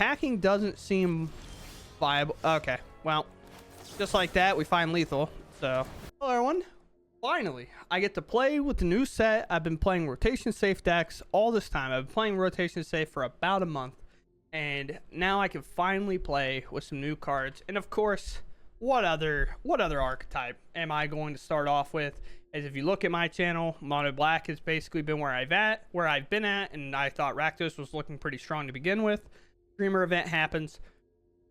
attacking doesn't seem viable. Okay, well, just like that, we find lethal. So, hello everyone. Finally, I get to play with the new set. I've been playing rotation safe decks all this time. I've been playing rotation safe for about a month, and now I can finally play with some new cards. And of course, what other archetype am I going to start off with? As if you look at my channel, Mono Black has basically been where I've been at, and I thought Rakdos was looking pretty strong to begin with. Dreamer event happens.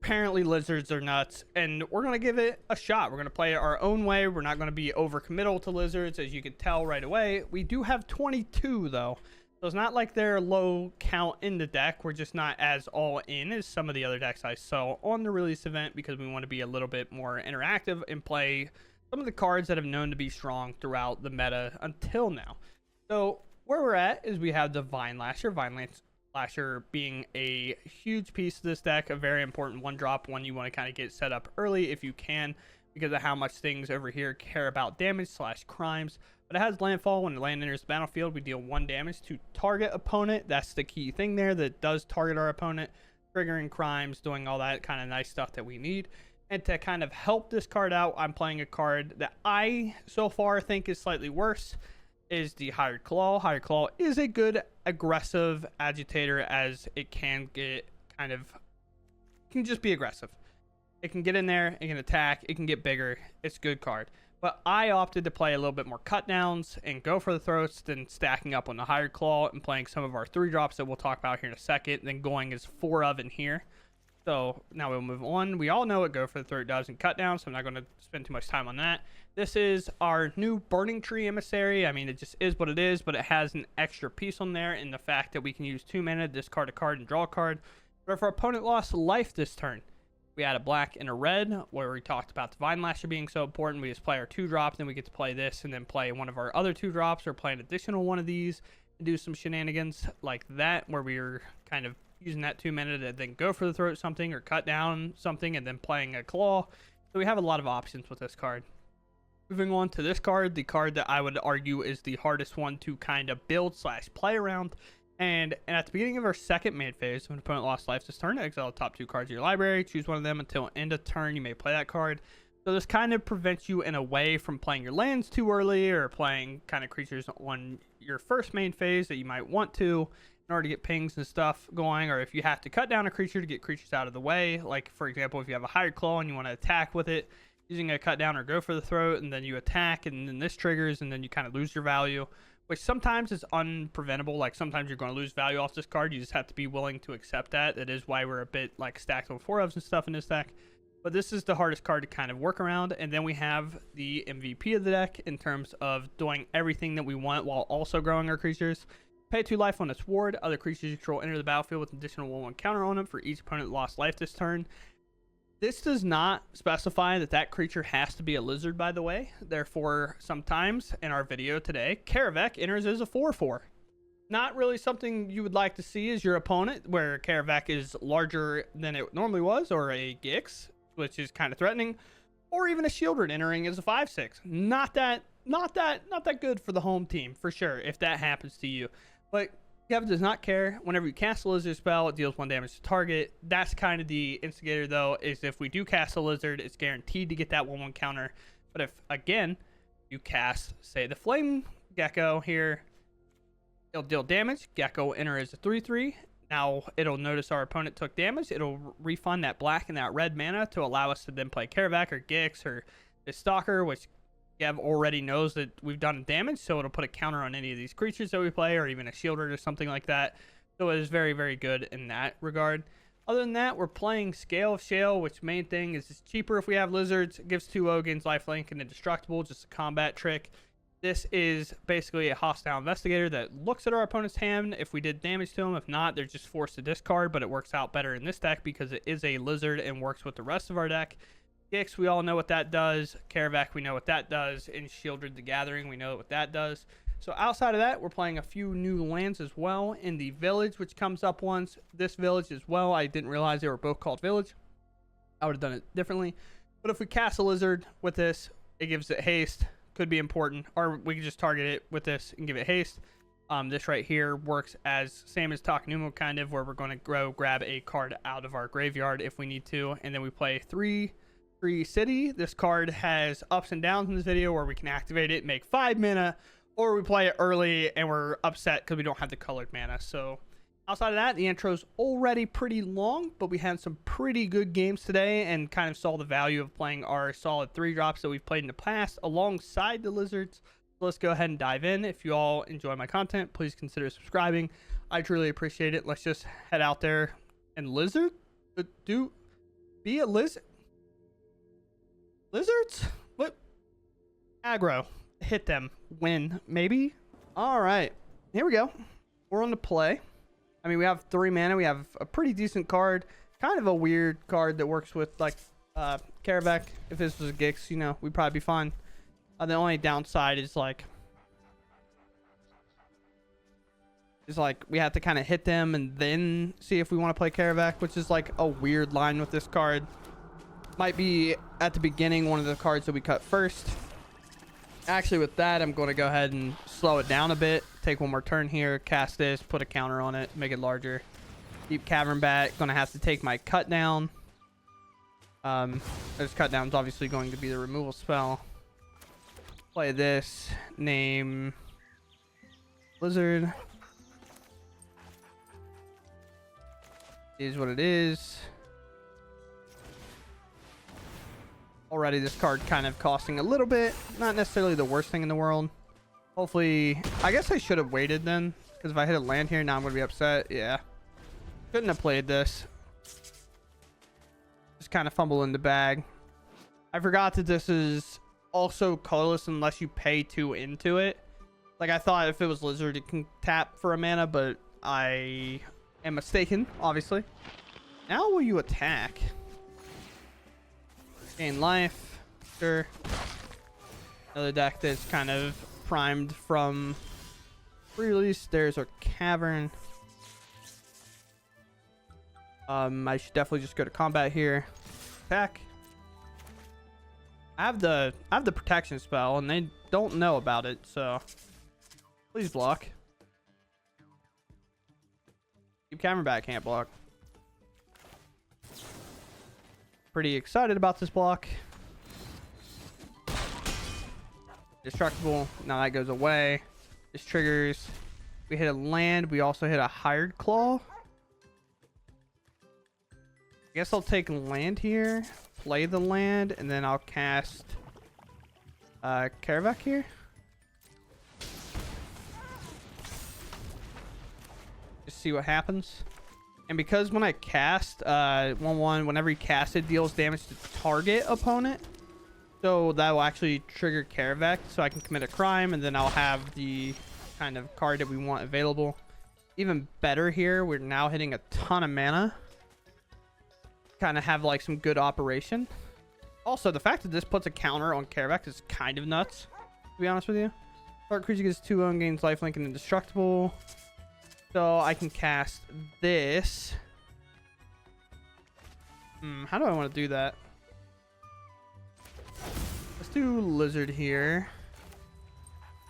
Apparently lizards are nuts, and we're going to give it a shot. We're going to play it our own way. We're not going to be overcommittal to lizards, as you can tell right away. We do have 22 though, so it's not like they're low count in the deck. We're just not as all in as some of the other decks I saw on the release event, because we want to be a little bit more interactive and play some of the cards that have known to be strong throughout the meta until now. So where we're at is we have the Vine Lasher being a huge piece of this deck, a very important one drop, one you want to kind of get set up early if you can, because of how much things over here care about damage / crimes. But it has landfall. When the land enters the battlefield, we deal 1 damage to target opponent. That's the key thing there, that does target our opponent, triggering crimes, doing all that kind of nice stuff that we need. And to kind of help this card out, I'm playing a card that I so far think is slightly worse, is the Hired Claw. Hired Claw is a good aggressive agitator, as it can get can just be aggressive. It can get in there, it can attack, it can get bigger. It's a good card. But I opted to play a little bit more cut downs and go for the throats than stacking up on the Hired Claw and playing some of our 3 drops that we'll talk about here in a second, then going as 4 of in here. So now we'll move on. We all know what go for the throat does in cut down, so I'm not going to spend too much time on that. This is our new Burning Tree Emissary. I mean, it just is what it is, but it has an extra piece on there in the fact that we can use 2 mana, discard a card, and draw a card. But if our opponent lost life this turn, we add a black and a red, where we talked about the Vine Lasher being so important. We just play our 2 drop, then we get to play this, and then play one of our other 2 drops, or play an additional one of these, and do some shenanigans like that, where we're kind of using that 2 mana to then go for the throat something, or cut down something, and then playing a claw. So we have a lot of options with this card. Moving on to this card, the card that I would argue is the hardest one to kind of build / play around. And at the beginning of our second main phase, when an opponent lost life this turn, exile the top 2 cards of your library, choose one of them until end of turn, you may play that card. So this kind of prevents you in a way from playing your lands too early, or playing kind of creatures on your first main phase that you might want to, in order to get pings and stuff going, or if you have to cut down a creature to get creatures out of the way. Like, for example, if you have a Hired Claw and you want to attack with it, using a cut down or go for the throat, and then you attack, and then this triggers, and then you kind of lose your value, which sometimes is unpreventable. Like, sometimes you're going to lose value off this card. You just have to be willing to accept that. That is why we're a bit like stacked on 4-ofs and stuff in this deck. But this is the hardest card to kind of work around. And then we have the MVP of the deck in terms of doing everything that we want while also growing our creatures. Pay 2 life on its ward. Other creatures you control enter the battlefield with an additional 1/1 counter on them for each opponent lost life this turn. This does not specify that that creature has to be a lizard, by the way. Therefore, sometimes in our video today, Karavek enters as a 4/4. Not really something you would like to see as your opponent, where Karavek is larger than it normally was, or a Gix, which is kind of threatening, or even a Shieldred entering as a 5/6. Not that good for the home team, for sure, if that happens to you. But Kev does not care. Whenever you cast a lizard spell, it deals 1 damage to target. That's kind of the instigator, though, is if we do cast a lizard, it's guaranteed to get that 1/1 counter. But if, again, you cast, say, the Flame Gecko here, it'll deal damage. Gecko will enter as a 3/3. Now, it'll notice our opponent took damage. It'll refund that black and that red mana to allow us to then play Karavek or Gix or the Stalker, which Gav already knows that we've done damage, so it'll put a counter on any of these creatures that we play, or even a Shieldred or something like that. So it is very, very good in that regard. Other than that, we're playing Scale of Shale, which main thing is it's cheaper if we have lizards. It gives 2 Ogins, lifelink, and indestructible, just a combat trick. This is basically a hostile investigator that looks at our opponent's hand if we did damage to them. If not, they're just forced to discard, but it works out better in this deck because it is a lizard and works with the rest of our deck. Gix, we all know what that does. Karavek, we know what that does. And Shieldred the Gathering, we know what that does. So outside of that, we're playing a few new lands as well in the Village, which comes up once. This Village as well, I didn't realize they were both called Village. I would have done it differently. But if we cast a lizard with this, it gives it haste. Could be important. Or we can just target it with this and give it haste. This right here works as same as Takanumo kind of, where we're going to go grab a card out of our graveyard if we need to, and then we play 3/3 city. This card has ups and downs in this video where we can activate it, make 5 mana, or we play it early and we're upset because we don't have the colored mana. So outside of that, the intro's already pretty long, but we had some pretty good games today and kind of saw the value of playing our solid 3-drops that we've played in the past alongside the lizards. Let's go ahead and dive in. If you all enjoy my content, please consider subscribing. I truly appreciate it. Let's just head out there and lizard? Be a lizard? Lizards? What? Aggro. Hit them. Win. Maybe? Alright. Here we go. We're on the play. I mean, we have 3 mana. We have a pretty decent card. Kind of a weird card that works with, like, Karavak. If this was a Gix, you know, we'd probably be fine. The only downside is like we have to kind of hit them and then see if we want to play Karavak, which is like a weird line with this card. Might be at the beginning one of the cards that we cut first. Actually, with that, I'm going to go ahead and slow it down a bit. Take one more turn here, cast this, put a counter on it, make it larger. Deep Cavern Bat. Going to have to take my cut down. This cut down is obviously going to be the removal spell. Play this, name Blizzard. Is what it is. Already this card kind of costing a little bit. Not necessarily the worst thing in the world. Hopefully, I guess I should have waited then. Because if I hit a land here, now I'm going to be upset. Yeah. Shouldn't have played this. Just kind of fumble in the bag. I forgot that this is also colorless unless you pay 2 into it. Like, I thought if it was lizard it can tap for a mana, but I am mistaken, obviously. Now will you attack? Gain life. Sure. Another deck that's kind of primed from pre-release. There's our cavern. I should definitely just go to combat here. Attack. I have the protection spell and they don't know about it, so please block. Keep Cavern Bat can't block. Pretty excited about this block. Destructible. Now that goes away. This triggers. We hit a land. We also hit a Hired Claw. I guess I'll take land here. Play the land, and then I'll cast Karavak here. Just see what happens. And because when I cast 1/1, whenever you cast it, deals damage to target opponent. So that will actually trigger Karavak, so I can commit a crime, and then I'll have the kind of card that we want available. Even better here, we're now hitting a ton of mana. Kind of have like some good operation. Also, the fact that this puts a counter on Karavak is kind of nuts, to be honest with you. Target creature gets 2/1, gains lifelink and indestructible. So I can cast this. How do I want to do that? Let's do lizard here.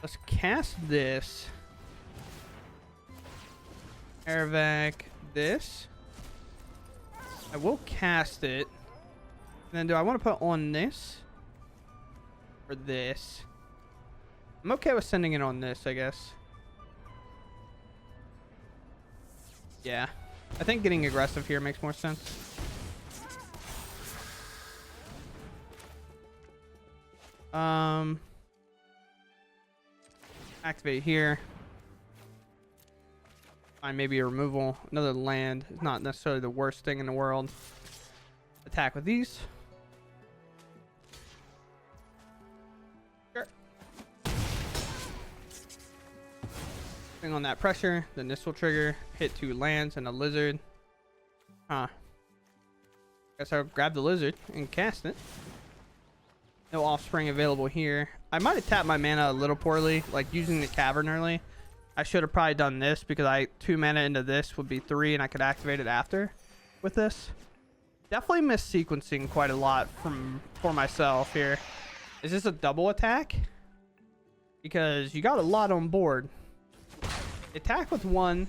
Let's cast this. Karavak this. I will cast it. And then do I want to put on this? Or this? I'm okay with sending it on this, I guess. Yeah. I think getting aggressive here makes more sense. Activate here. Find maybe a removal. Another land is not necessarily the worst thing in the world. Attack with these. Sure. Putting on that pressure, then this will trigger. Hit 2 lands and a lizard. Huh. Guess I'll grab the lizard and cast it. No offspring available here. I might have tapped my mana a little poorly, like using the cavern early. I should have probably done this because 2 mana into this would be 3 and I could activate it after with this. Definitely mis-sequencing quite a lot for myself here. Is this a double attack? Because you got a lot on board. Attack with one.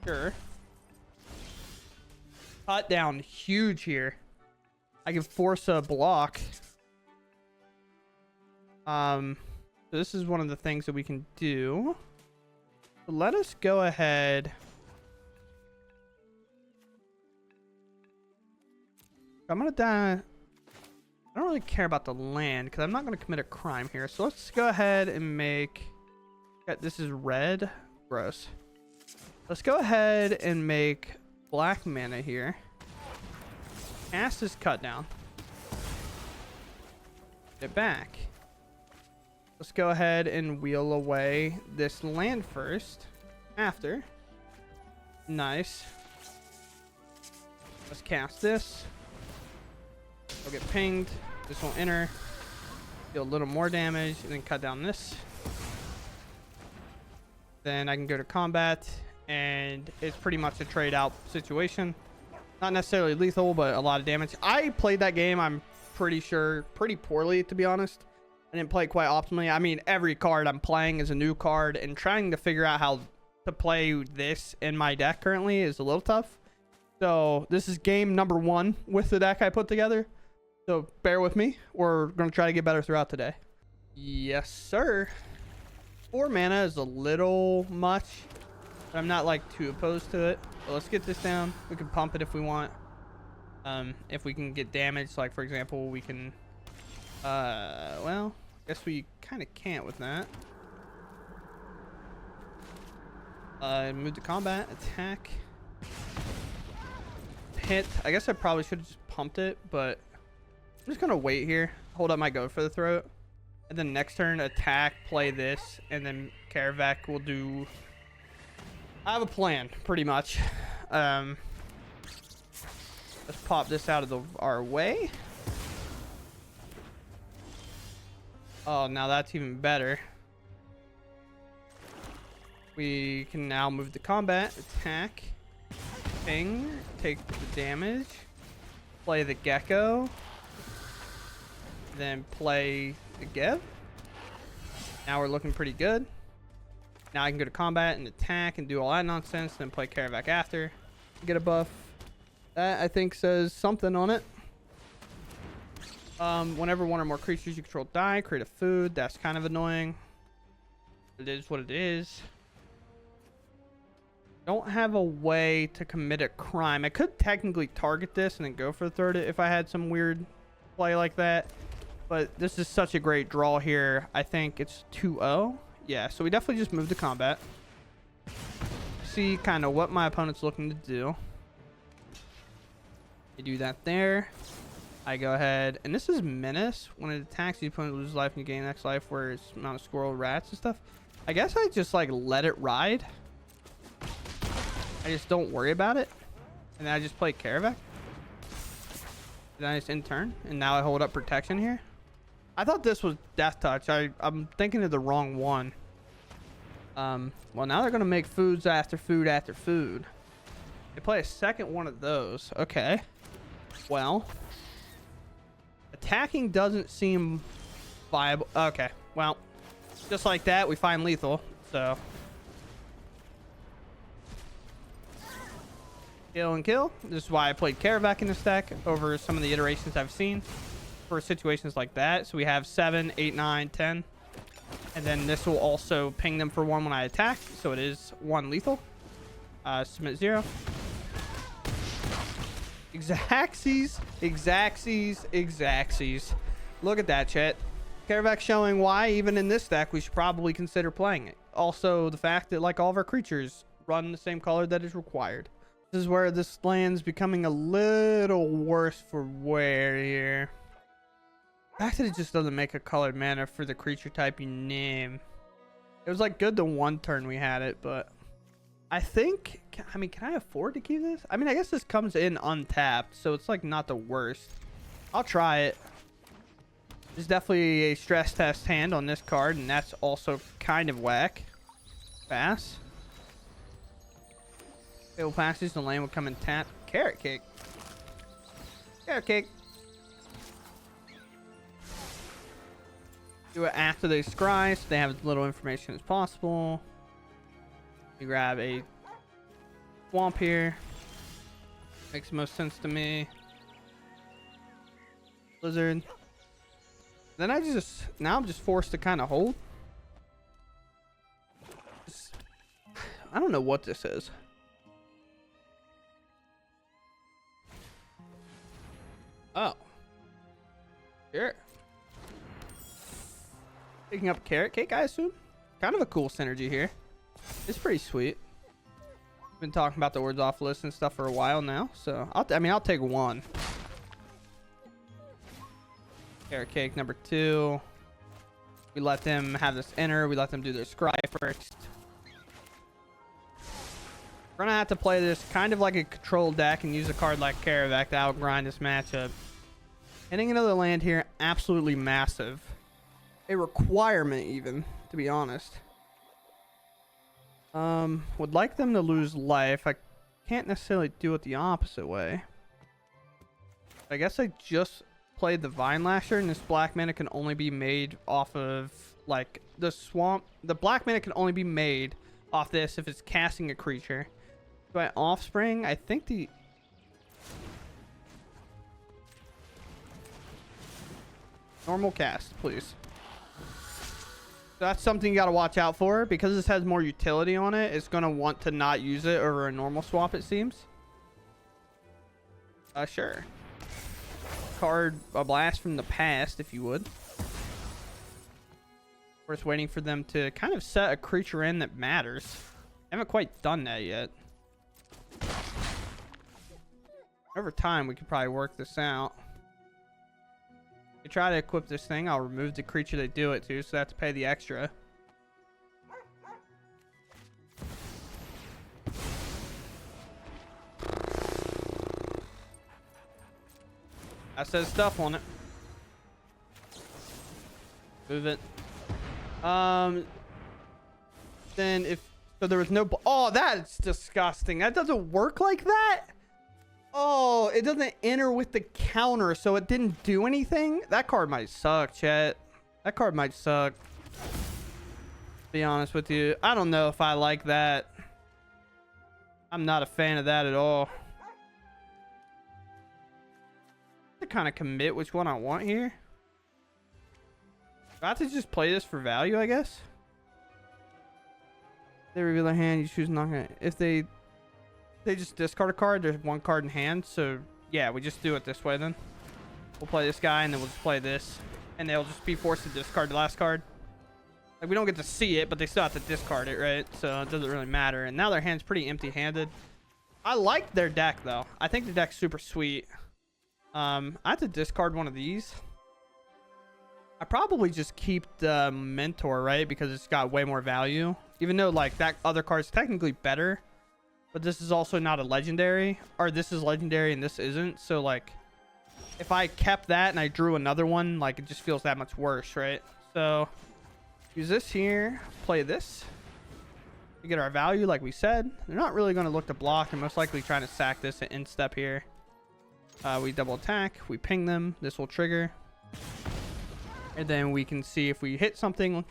Sure. Cut down huge here. I can force a block. So this is one of the things that we can do. So let us go ahead. I'm gonna die. I don't really care about the land because I'm not gonna commit a crime here. So let's go ahead and make. This is red. Gross. Let's go ahead and make black mana here. Cast this cut down. Get it back. Let's go ahead and wheel away this land first. After. Nice. Let's cast this. We'll get pinged. This will enter. Deal a little more damage. And then cut down this. Then I can go to combat. And it's pretty much a trade out situation. Not necessarily lethal, but a lot of damage. I played that game, I'm pretty sure, pretty poorly, to be honest. I didn't play quite optimally. I mean, every card I'm playing is a new card, and trying to figure out how to play this in my deck currently is a little tough. So this is game number 1 with the deck I put together. So bear with me. We're going to try to get better throughout today. Yes, sir. 4 mana is a little much, but I'm not like too opposed to it. So let's get this down. We can pump it if we want. If we can get damage, like for example, we can well, I guess we kind of can't with that. Move to combat, attack, hit. I guess I probably should have just pumped it, but I'm just gonna wait here, hold up my go for the throat, and then next turn attack, play this, and then Karavak will do. I have a plan, pretty much. Let's pop this out of our way. Oh, now that's even better. We can now move to combat, attack, ping, take the damage, play the gecko, then play the give. Now we're looking pretty good. Now I can go to combat and attack and do all that nonsense, then play Karavak after. Get a buff. That, I think, says something on it. Whenever one or more creatures you control die, create a food. That's kind of annoying. It is what it is. Don't have a way to commit a crime. I could technically target this and then go for the third if I had some weird play like that. But this is such a great draw here. I think it's 2-0. Yeah, so we definitely just move to combat. See kind of what my opponent's looking to do. I do that there. I go ahead, and this is Menace. When it attacks, the opponent loses life and you gain next life, where it's amount of squirrel, rats, and stuff. I guess I just like let it ride. I just don't worry about it. And then I just play Karavak. Then I just end turn, and now I hold up protection here. I thought this was Death Touch. I'm thinking of the wrong one. Well, now they're going to make foods after food after food. They play a second one of those. Okay. Well, attacking doesn't seem viable. Okay. Well, just like that, we find lethal. So, kill and kill. This is why I played Karavak in this deck over some of the iterations I've seen for situations like that. So we have 7, 8, 9, 10. And then this will also ping them for 1 when I attack. So it is 1 lethal. Submit 0. Exacxies. Look at that, chat. Karavak showing why, even in this deck, we should probably consider playing it. Also, the fact that, like all of our creatures, run the same color that is required. This is where this land's becoming a little worse for wear here. The fact that it just doesn't make a colored mana for the creature type you name. It was like good the 1 turn we had it, but I think, I mean, can I afford to keep this? I mean, I guess this comes in untapped, so it's like not the worst. I'll try it. There's definitely a stress test hand on this card, and that's also kind of whack. Pass. Fatal passes, the lane will come in tap. Carrot Cake. Carrot Cake. Do it after they scry, so they have as little information as possible. You grab a swamp here. Makes the most sense to me. Blizzard. Then I'm just forced to kind of hold. I don't know what this is. Oh. Sure. Picking up carrot cake, I assume. Kind of a cool synergy here. It's pretty sweet. Been talking about the words off list and stuff for a while now, so I'll take one. Carrot cake number 2. We let them have this enter. We let them do their scry first. We're gonna have to play this kind of like a control deck and use a card like Karavak to outgrind this matchup. Hitting another land here, absolutely massive. A requirement even, to be honest. Would like them to lose life. I can't necessarily do it the opposite way. I guess I just played the Vine Lasher, and this black mana can only be made off of like the swamp. The black mana can only be made off this if it's casting a creature. By Offspring, I think the normal cast, please. That's something you got to watch out for, because this has more utility on it. It's going to want to not use it over a normal swap, it seems. Sure. Card a blast from the past, if you would. We're just waiting for them to kind of set a creature in that matters. I haven't quite done that yet. Over time, we could probably work this out. If you try to equip this thing, I'll remove the creature they do it to, so I have to pay the extra. That says stuff on it. Move it. Then if so, there was no. Oh, that's disgusting. That doesn't work like that. Oh, it doesn't enter with the counter, so it didn't do anything. That card might suck, chat. That card might suck. Be honest with you, I don't know if I like that. I'm not a fan of that at all. To kind of commit which one I want here. About to just play this for value, I guess. They reveal their hand, you choose not gonna. If they just discard a card, there's one card in hand, so yeah, we just do it this way then. We'll play this guy and then we'll just play this, and they'll just be forced to discard the last card. Like, we don't get to see it, but they still have to discard it, right? So it doesn't really matter. And now their hand's pretty empty-handed. I like their deck though. I think the deck's super sweet. I have to discard one of these. I probably just keep the Mentor, right? Because it's got way more value. Even though, like, that other card's technically better. But this is also not a legendary. Or this is legendary and this isn't. So, like, if I kept that and I drew another one, like, it just feels that much worse, right? So, use this here. Play this. We get our value, like we said. They're not really going to look to block. They're most likely trying to sack this at end step here. We double attack. We ping them. This will trigger. And then we can see if we hit something,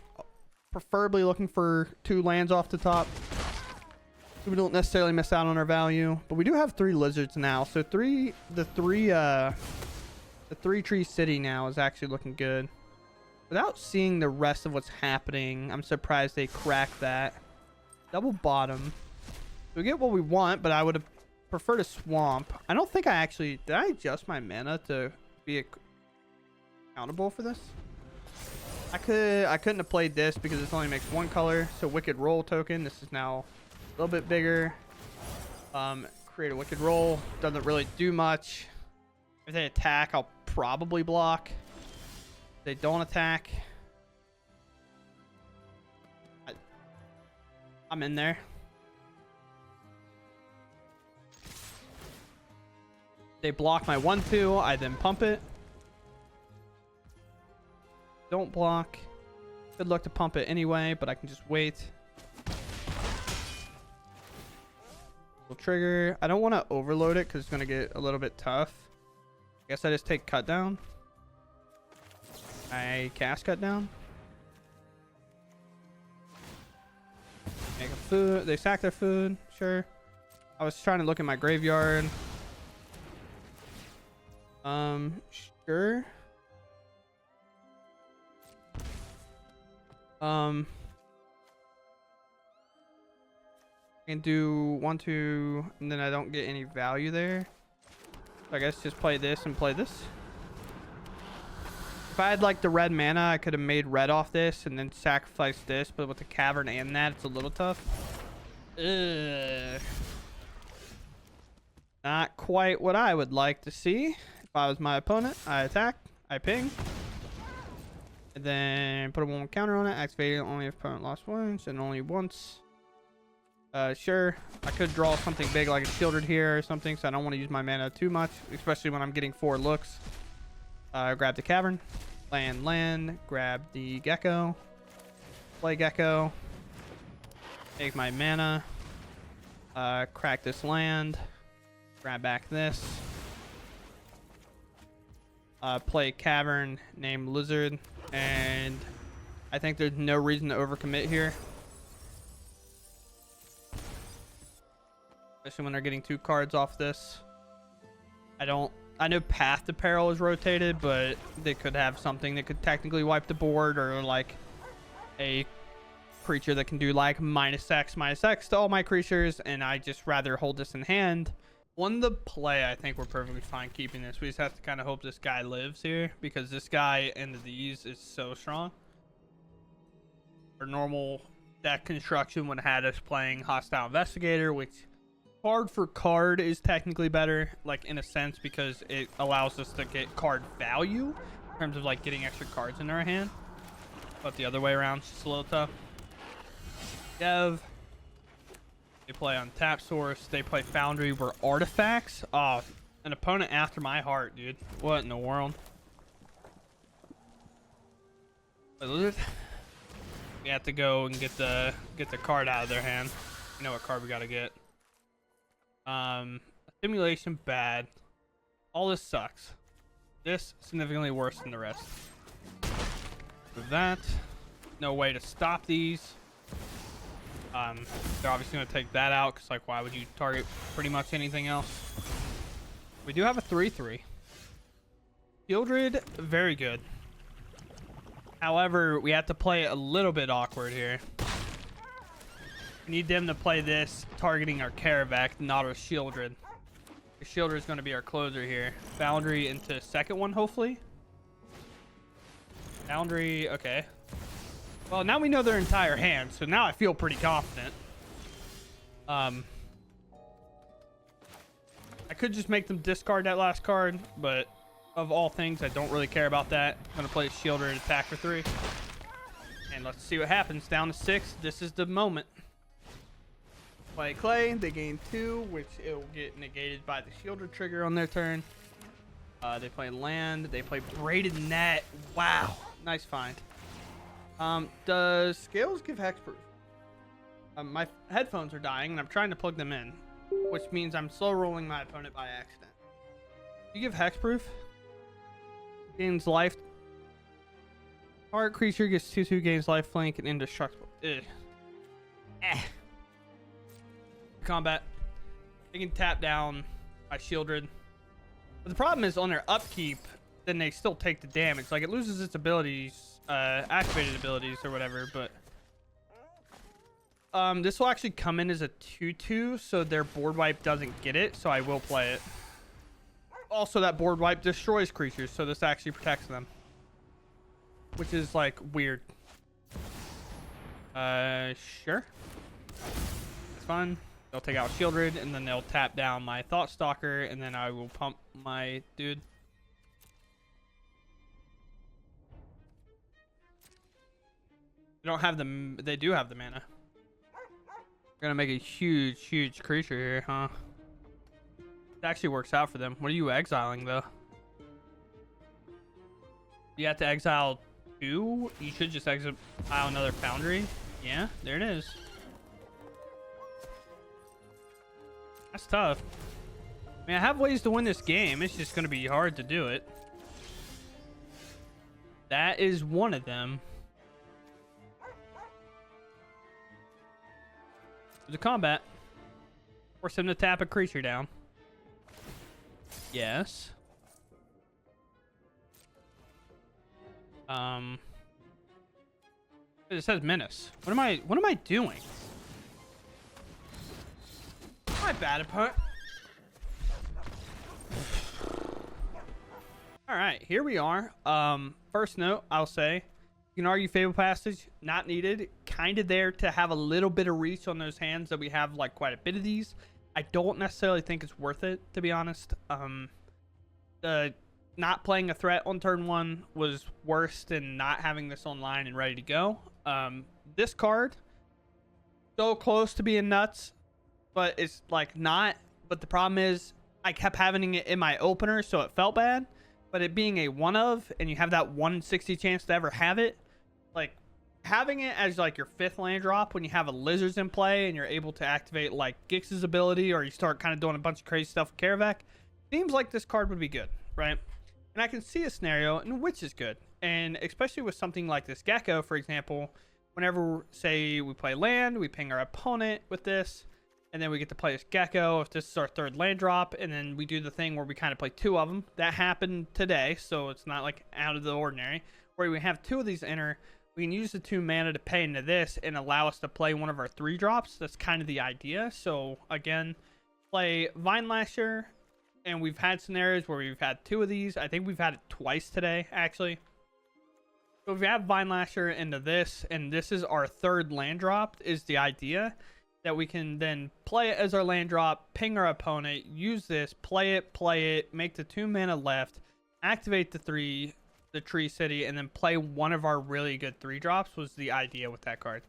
preferably looking for 2 lands off the top. So we don't necessarily miss out on our value. But we do have 3 lizards now. So the 3-tree city now is actually looking good. Without seeing the rest of what's happening, I'm surprised they cracked that. Double bottom. We get what we want, but I would have preferred a swamp. I don't think I actually... Did I adjust my mana to be accountable for this? I couldn't have played this because this only makes 1 color. So Wicked Roll token. This is now a little bit bigger. Create a Wicked Roll. Doesn't really do much. If they attack, I'll probably block. If they don't attack, I'm in there. They block my 1/2. I then pump it. Don't block. Good luck to pump it anyway, but I can just wait. We'll trigger. I don't want to overload it because it's going to get a little bit tough. I guess I just take cut down. I cast cut down. Make a food. They sack their food. Sure. I was trying to look at my graveyard. Sure. Can do 1, 2, and then I don't get any value there. So I guess just play this and play this. If I had like the red mana, I could have made red off this and then sacrificed this, but with the cavern and that, it's a little tough. Ugh. Not quite what I would like to see. If I was my opponent, I attack, I ping, and then put a 1 counter on it. Activate it only if opponent lost once and only once. Sure. I could draw something big like a shielded here or something, so I don't want to use my mana too much, especially when I'm getting 4 looks. Grab the cavern, land, grab the gecko, play gecko, take my mana, crack this land, grab back this, play cavern named lizard, and I think there's no reason to overcommit here. Especially when they're getting 2 cards off this. I know Path to Peril is rotated, but they could have something that could technically wipe the board, or like a creature that can do like -X to all my creatures, and I just rather hold this in hand. On the play, I think we're perfectly fine keeping this. We just have to kind of hope this guy lives here, because this guy into these is so strong. Our normal deck construction would have had us playing Hostile Investigator, which card for card is technically better, like in a sense, because it allows us to get card value in terms of like getting extra cards in our hand. But the other way around is just a little tough. Dev. They play on tap source. They play Foundry. We're artifacts. Oh, an opponent after my heart, dude. What in the world? We have to go and get the card out of their hand. You know what card we gotta get. Simulation bad. All this sucks. This significantly worse than the rest. With that, no way to stop these. They're obviously going to take that out, because like, why would you target pretty much anything else? We do have a 3/3. Shieldred, very good. However, we have to play it a little bit awkward here. We need them to play this targeting our Karavak, not our Shieldred. The Shieldred is going to be our closer here. Foundry into second one, hopefully. Foundry, okay. Well, now we know their entire hand, so now I feel pretty confident. I could just make them discard that last card, but of all things, I don't really care about that. I'm going to play Shielder and attack for 3. And let's see what happens. Down to 6. This is the moment. Play Clay. They gain 2, which it will get negated by the Shielder trigger on their turn. They play land. They play Braided Net. Wow. Nice find. Does Scales give hexproof? My headphones are dying, and I'm trying to plug them in, which means I'm slow rolling my opponent by accident. You give hexproof? Gains life. Target creature gets 2/2, gains life, flank, and indestructible. Ugh. Combat. They can tap down my Shieldred. But the problem is on their upkeep, then they still take the damage. Like, it loses its abilities, activated abilities or whatever, but this will actually come in as a 2/2, so their board wipe doesn't get it, so I will play it. Also, that board wipe destroys creatures, so this actually protects them, which is like weird. Sure, it's fun. They'll take out Shieldred, and then they'll tap down my Thought Stalker, and then I will pump my dude. They don't have the. They do have the mana. They're gonna make a huge creature here, huh? It actually works out for them. What are you exiling though? You have to exile 2. You should just exile another Foundry. Yeah, there it is. That's tough. I mean, I have ways to win this game. It's just gonna be hard to do it. That is one of them. There's a combat. Force him to tap a creature down. Yes. It says menace. What am I doing? My bad, opponent. Alright, here we are. First note, I'll say, you can argue Fable Passage, not needed. Kind of there to have a little bit of reach on those hands that we have, like, quite a bit of these. I don't necessarily think it's worth it, to be honest. Not playing a threat on turn 1 was worse than not having this online and ready to go. This card, so close to being nuts, but it's, like, not. But the problem is, I kept having it in my opener, so it felt bad. But it being a one of, and you have that 1 in 60 chance to ever have it, like, having it as, like, your 5th land drop when you have a Lizards in play and you're able to activate, like, Gix's ability, or you start kind of doing a bunch of crazy stuff with Karavak, seems like this card would be good, right? And I can see a scenario in which is good. And especially with something like this Gecko, for example, whenever, say, we play land, we ping our opponent with this, and then we get to play this Gecko if this is our 3rd land drop, and then we do the thing where we kind of play 2 of them. That happened today, so it's not, like, out of the ordinary. Where we have 2 of these enter, we can use the 2 mana to pay into this and allow us to play one of our 3 drops. That's kind of the idea. So, again, play Vine Lasher, and we've had scenarios where we've had 2 of these. I think we've had it twice today, actually. So if we have Vine Lasher into this, and this is our 3rd land drop, is the idea that we can then play it as our land drop, ping our opponent, use this, play it, make the 2 mana left, activate the Tree City, and then play one of our really good 3 drops was the idea with that card.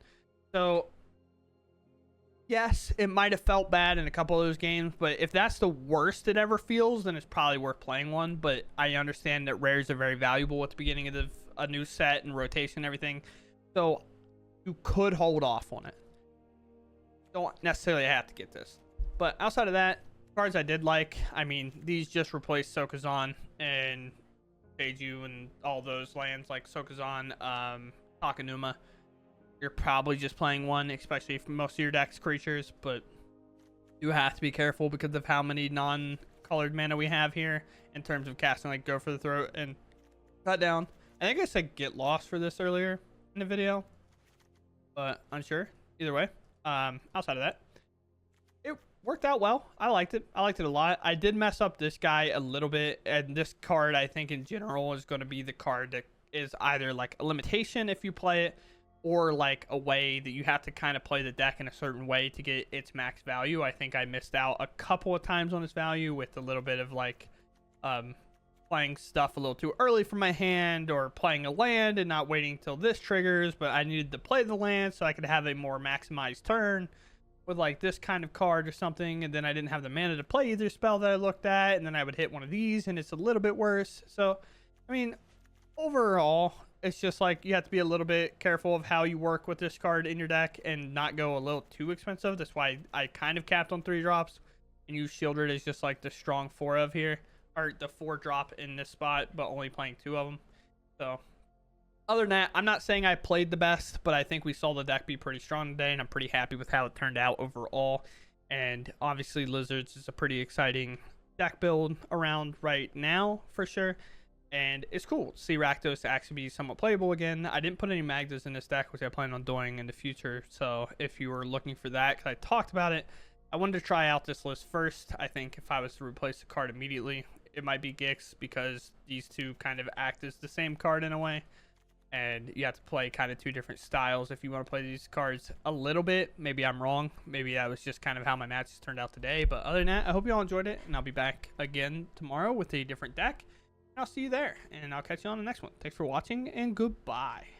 So yes, it might have felt bad in a couple of those games, but if that's the worst it ever feels, then it's probably worth playing one. But I understand that rares are very valuable at the beginning of a new set and rotation and everything, so you could hold off on it. Don't necessarily have to get this. But outside of that, cards I did like, I mean, these just replaced Sokazan and Seiju and all those lands like Sokazan, Takanuma. You're probably just playing one, especially for most of your deck's creatures, but you have to be careful because of how many non-colored mana we have here in terms of casting like Go for the Throat and Cut Down. I think I said Get Lost for this earlier in the video, but unsure. Either way, outside of that, it worked out well. I liked it. I liked it a lot. I did mess up this guy a little bit, and this card I think in general is going to be the card that is either like a limitation if you play it, or like a way that you have to kind of play the deck in a certain way to get its max value. I think I missed out a couple of times on its value with a little bit of like playing stuff a little too early for my hand, or playing a land and not waiting till this triggers, but I needed to play the land so I could have a more maximized turn with like this kind of card or something, and then I didn't have the mana to play either spell that I looked at, and then I would hit one of these and it's a little bit worse. So I mean, overall it's just like you have to be a little bit careful of how you work with this card in your deck and not go a little too expensive. That's why I kind of capped on 3 drops and use Shieldred as just like the strong 4 of here, or the 4 drop in this spot, but only playing 2 of them. So other than that, I'm not saying I played the best, but I think we saw the deck be pretty strong today, and I'm pretty happy with how it turned out overall. And obviously Lizards is a pretty exciting deck build around right now for sure. And it's cool to see Rakdos actually be somewhat playable again. I didn't put any Magdas in this deck, which I plan on doing in the future. So if you were looking for that, because I talked about it, I wanted to try out this list first. I think if I was to replace the card immediately, it might be Gix, because these 2 kind of act as the same card in a way. And you have to play kind of 2 different styles if you want to play these cards a little bit. Maybe I'm wrong. Maybe that was just kind of how my matches turned out today. But other than that, I hope you all enjoyed it, and I'll be back again tomorrow with a different deck. I'll see you there, and I'll catch you on the next one. Thanks for watching, and goodbye.